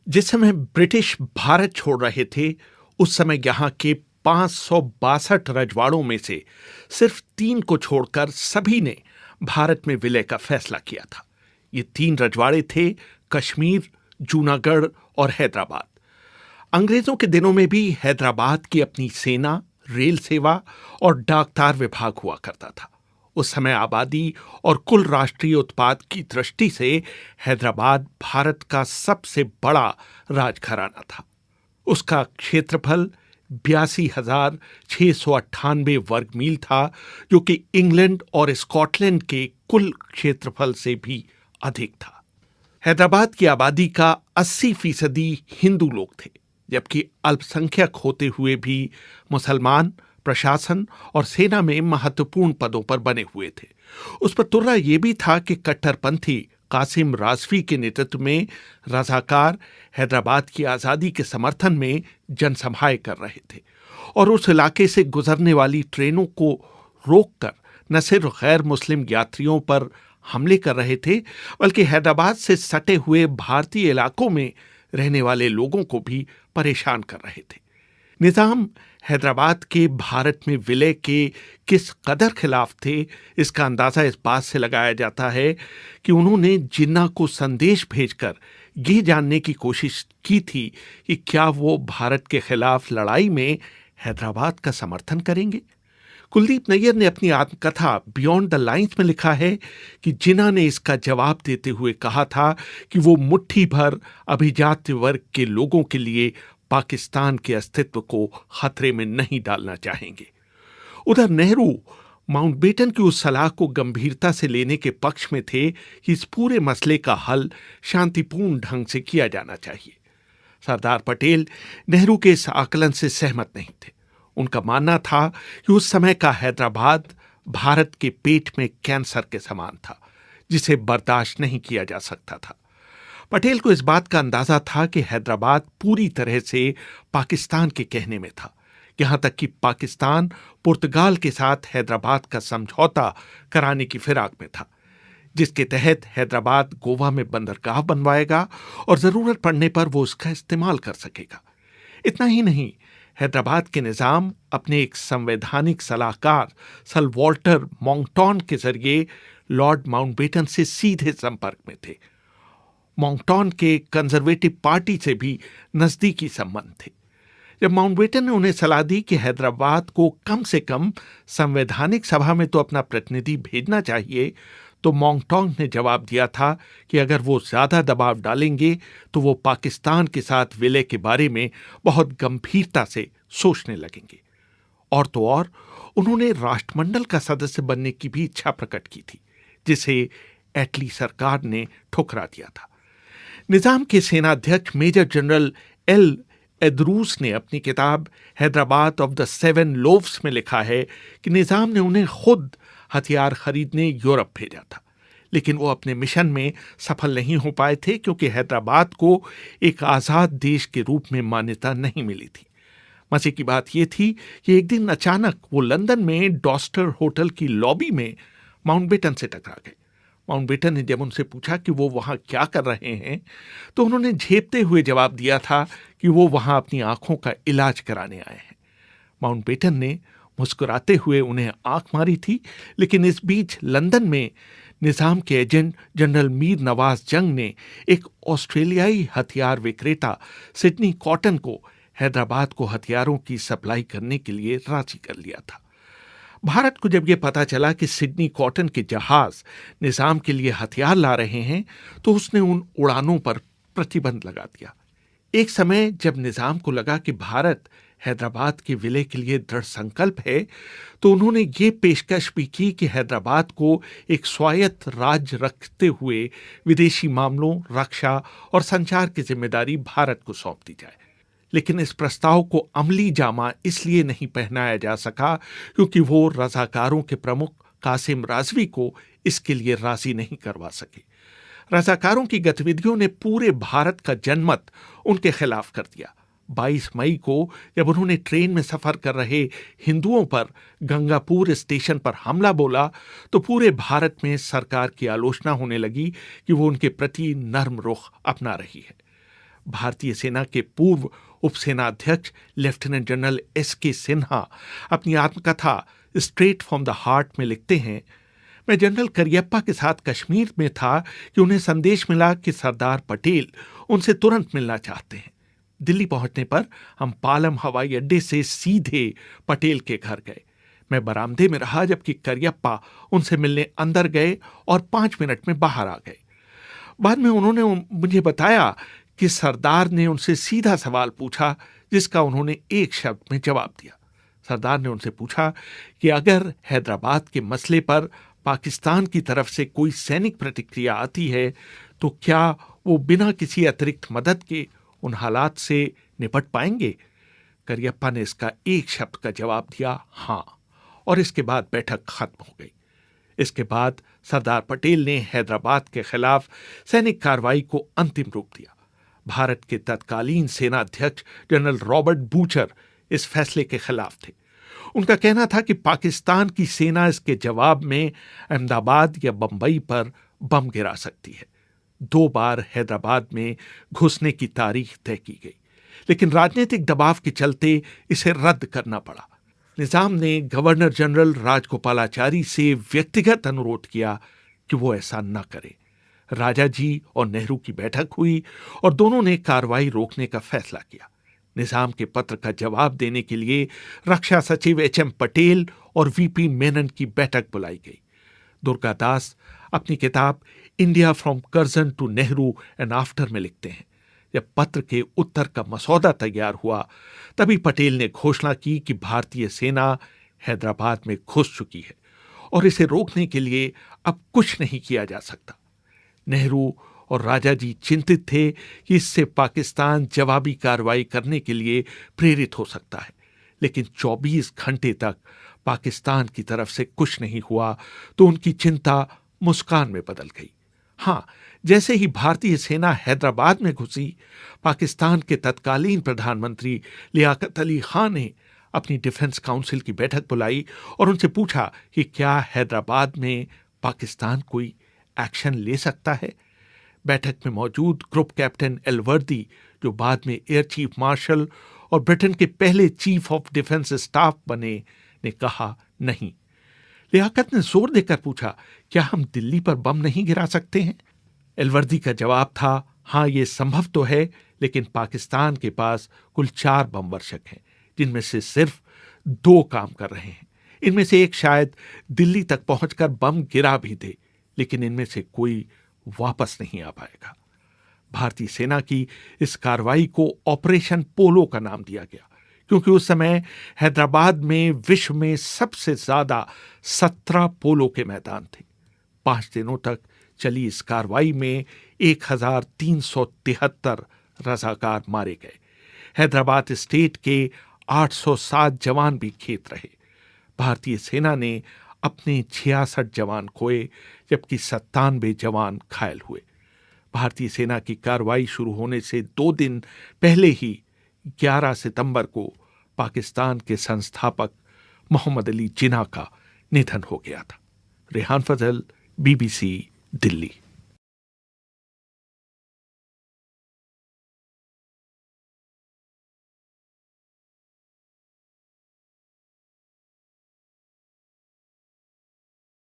जिस समय ब्रिटिश भारत छोड़ रहे थे, उस समय यहाँ के 562 रजवाड़ों में से सिर्फ 3 को छोड़कर सभी ने भारत में विलय का फैसला किया था। ये 3 रजवाड़े थे कश्मीर, जूनागढ़ और हैदराबाद। अंग्रेजों के दिनों में भी हैदराबाद की अपनी सेना, रेल सेवा और डाकतार विभाग हुआ करता था। उस समय आबादी और कुल राष्ट्रीय उत्पाद की दृष्टि से हैदराबाद भारत का सबसे बड़ा राजघराना था। उसका क्षेत्रफल 82,698 वर्ग मील था, जो कि इंग्लैंड और स्कॉटलैंड के कुल क्षेत्रफल से भी अधिक था। हैदराबाद की आबादी का 80% हिंदू लोग थे, जबकि अल्पसंख्यक होते हुए भी मुसलमान प्रशासन और सेना में महत्वपूर्ण पदों पर बने हुए थे। उस पर तुर्रा यह भी था कि कट्टरपंथी कासिम राजवी के नेतृत्व में रजाकार हैदराबाद की आजादी के समर्थन में जनसभाएं कर रहे थे और उस इलाके से गुजरने वाली ट्रेनों को रोककर न सिर्फ गैर मुस्लिम यात्रियों पर हमले कर रहे थे, बल्कि हैदराबाद से सटे हुए भारतीय इलाकों में रहने वाले लोगों को भी परेशान कर रहे थे। निजाम हैदराबाद के भारत में विलय के किस कदर खिलाफ थे, इसका अंदाजा इस बात से लगाया जाता है कि उन्होंने जिन्ना को संदेश भेजकर ये जानने की कोशिश की थी कि क्या वो भारत के खिलाफ लड़ाई में हैदराबाद का समर्थन करेंगे। कुलदीप नैयर ने अपनी आत्मकथा बियॉन्ड द लाइन्स में लिखा है कि जिन्ना ने इसका जवाब देते हुए कहा था कि वो मुट्ठी भर अभिजात्य वर्ग के लोगों के लिए पाकिस्तान के अस्तित्व को खतरे में नहीं डालना चाहेंगे। उधर नेहरू माउंटबेटन की उस सलाह को गंभीरता से लेने के पक्ष में थे कि इस पूरे मसले का हल शांतिपूर्ण ढंग से किया जाना चाहिए। सरदार पटेल नेहरू के इस आकलन से सहमत नहीं थे। उनका मानना था कि उस समय का हैदराबाद भारत के पेट में कैंसर के समान था, जिसे बर्दाश्त नहीं किया जा सकता था। पटेल को इस बात का अंदाजा था कि हैदराबाद पूरी तरह से पाकिस्तान के कहने में था, यहां तक कि पाकिस्तान पुर्तगाल के साथ हैदराबाद का समझौता कराने की फिराक में था, जिसके तहत हैदराबाद गोवा में बंदरगाह बनवाएगा और जरूरत पड़ने पर वो उसका इस्तेमाल कर सकेगा। इतना ही नहीं, हैदराबाद के निजाम अपने एक संवैधानिक सलाहकार सर वॉल्टर मॉन्कटॉन के जरिए लॉर्ड माउंटबेटन से सीधे संपर्क में थे। मॉन्कटॉन के कंजर्वेटिव पार्टी से भी नजदीकी संबंध थे। जब माउंटबेटन ने उन्हें सलाह दी कि हैदराबाद को कम से कम संवैधानिक सभा में तो अपना प्रतिनिधि भेजना चाहिए, तो मॉन्कटॉन ने जवाब दिया था कि अगर वो ज्यादा दबाव डालेंगे तो वो पाकिस्तान के साथ विलय के बारे में बहुत गंभीरता से सोचने लगेंगे। और तो और उन्होंने राष्ट्रमंडल का सदस्य बनने की भी इच्छा प्रकट की थी, जिसे एटली सरकार ने ठुकरा दिया था। निजाम के सेनाध्यक्ष मेजर जनरल एल एदरूस ने अपनी किताब हैदराबाद ऑफ द 7 लोव्स में लिखा है कि निजाम ने उन्हें खुद हथियार खरीदने यूरोप भेजा था, लेकिन वो अपने मिशन में सफल नहीं हो पाए थे क्योंकि हैदराबाद को एक आज़ाद देश के रूप में मान्यता नहीं मिली थी। मजे की बात यह थी कि एक दिन अचानक वो लंदन में डॉस्टर होटल की लॉबी में माउंटबेटन से टकरा गए। माउंटबेटन ने जब उनसे पूछा कि वो वहां क्या कर रहे हैं, तो उन्होंने झेपते हुए जवाब दिया था कि वो वहां अपनी आंखों का इलाज कराने आए हैं। माउंटबेटन ने मुस्कुराते हुए उन्हें आंख मारी थी, लेकिन इस बीच लंदन में निजाम के एजेंट जनरल मीर नवाज जंग ने एक ऑस्ट्रेलियाई हथियार विक्रेता सिडनी कॉटन को हैदराबाद को हथियारों की सप्लाई करने के लिए राजी कर लिया था। भारत को जब यह पता चला कि सिडनी कॉटन के जहाज निजाम के लिए हथियार ला रहे हैं, तो उसने उन उड़ानों पर प्रतिबंध लगा दिया। एक समय जब निजाम को लगा कि भारत हैदराबाद के विलय के लिए दृढ़ संकल्प है, तो उन्होंने ये पेशकश भी की कि हैदराबाद को एक स्वायत्त राज्य रखते हुए विदेशी मामलों, रक्षा और संचार की जिम्मेदारी भारत को सौंप दी जाए। लेकिन इस प्रस्ताव को अमली जामा इसलिए नहीं पहनाया जा सका क्योंकि वो रजाकारों के प्रमुख कासिम राजवी को इसके लिए राजी नहीं करवा सके। रजाकारों की गतिविधियों ने पूरे भारत का जनमत उनके खिलाफ कर दिया। 22 मई को जब उन्होंने ट्रेन में सफर कर रहे हिंदुओं पर गंगापुर स्टेशन पर हमला बोला, तो पूरे भारत में सरकार की आलोचना होने लगी कि वो उनके प्रति नर्म रुख अपना रही है। भारतीय सेना के पूर्व उपसेनाध्यक्ष लेफ्टिनेंट जनरल S.K. सिन्हा अपनी आत्मकथा स्ट्रेट फ्रॉम द हार्ट में लिखते हैं, मैं जनरल करियप्पा के साथ कश्मीर में था कि उन्हें संदेश मिला कि सरदार पटेल उनसे तुरंत मिलना चाहते हैं। दिल्ली पहुंचने पर हम पालम हवाई अड्डे से सीधे पटेल के घर गए। मैं बरामदे में रहा जबकि करियप्पा उनसे मिलने अंदर गए और 5 मिनट में बाहर आ गए। बाद में उन्होंने मुझे बताया कि सरदार ने उनसे सीधा सवाल पूछा जिसका उन्होंने एक शब्द में जवाब दिया। सरदार ने उनसे पूछा कि अगर हैदराबाद के मसले पर पाकिस्तान की तरफ से कोई सैनिक प्रतिक्रिया आती है तो क्या वो बिना किसी अतिरिक्त मदद के उन हालात से निपट पाएंगे? करियप्पा ने इसका एक शब्द का जवाब दिया, हां, और इसके बाद बैठक खत्म हो गई। इसके बाद सरदार पटेल ने हैदराबाद के खिलाफ सैनिक कार्रवाई को अंतिम रूप दिया। भारत के तत्कालीन सेनाध्यक्ष जनरल रॉबर्ट बूचर इस फैसले के खिलाफ थे। उनका कहना था कि पाकिस्तान की सेना इसके जवाब में अहमदाबाद या बंबई पर बम गिरा सकती है। 2 बार हैदराबाद में घुसने की तारीख तय की गई, लेकिन राजनीतिक दबाव के चलते इसे रद्द करना पड़ा। निजाम ने गवर्नर जनरल राजगोपालाचारी से व्यक्तिगत अनुरोध किया कि वो ऐसा न करे। राजा जी और नेहरू की बैठक हुई और दोनों ने कार्रवाई रोकने का फैसला किया। निजाम के पत्र का जवाब देने के लिए रक्षा सचिव H.M. पटेल और V.P. मेनन की बैठक बुलाई गई। दुर्गादास अपनी किताब India from Curzon to Nehru and after में लिखते हैं, जब पत्र के उत्तर का मसौदा तैयार हुआ तभी पटेल ने घोषणा की कि भारतीय सेना हैदराबाद में घुस चुकी है और इसे रोकने के लिए अब कुछ नहीं किया जा सकता। नेहरू और राजा जी चिंतित थे कि इससे पाकिस्तान जवाबी कार्रवाई करने के लिए प्रेरित हो सकता है, लेकिन 24 घंटे तक पाकिस्तान की तरफ से कुछ नहीं हुआ तो उनकी चिंता मुस्कान में बदल गई। हां, जैसे ही भारतीय सेना हैदराबाद में घुसी, पाकिस्तान के तत्कालीन प्रधानमंत्री लियाकत अली खान ने अपनी डिफेंस काउंसिल की बैठक बुलाई और उनसे पूछा कि क्या हैदराबाद में पाकिस्तान कोई एक्शन ले सकता है। बैठक में मौजूद ग्रुप कैप्टन एलवर्दी, जो बाद में एयर चीफ मार्शल और ब्रिटेन के पहले चीफ ऑफ डिफेंस स्टाफ बने, ने कहा नहीं। लियाकत ने जोर देकर पूछा, क्या हम दिल्ली पर बम नहीं गिरा सकते हैं? एलवर्दी का जवाब था, हां, ये संभव तो है, लेकिन पाकिस्तान के पास कुल 4 बम वर्षक हैं, जिनमें से सिर्फ 2 काम कर रहे हैं। इनमें से एक शायद दिल्ली तक पहुंचकर बम गिरा भी दे, लेकिन इनमें से कोई वापस नहीं आ पाएगा। भारतीय सेना की इस कार्रवाई को ऑपरेशन पोलो का नाम दिया गया, क्योंकि उस समय हैदराबाद में विश्व में सबसे ज्यादा 17 पोलो के मैदान थे। 5 दिनों तक चली इस कार्रवाई में 1373 रजाकार मारे गए। हैदराबाद स्टेट के 807 जवान भी खेत रहे। भारतीय सेना ने अपने 66 जवान खोए, जबकि 97 जवान घायल हुए। भारतीय सेना की कार्रवाई शुरू होने से 2 दिन पहले ही 11 सितंबर को पाकिस्तान के संस्थापक मोहम्मद अली जिन्ना का निधन हो गया था। रेहान फजल, BBC, दिल्ली।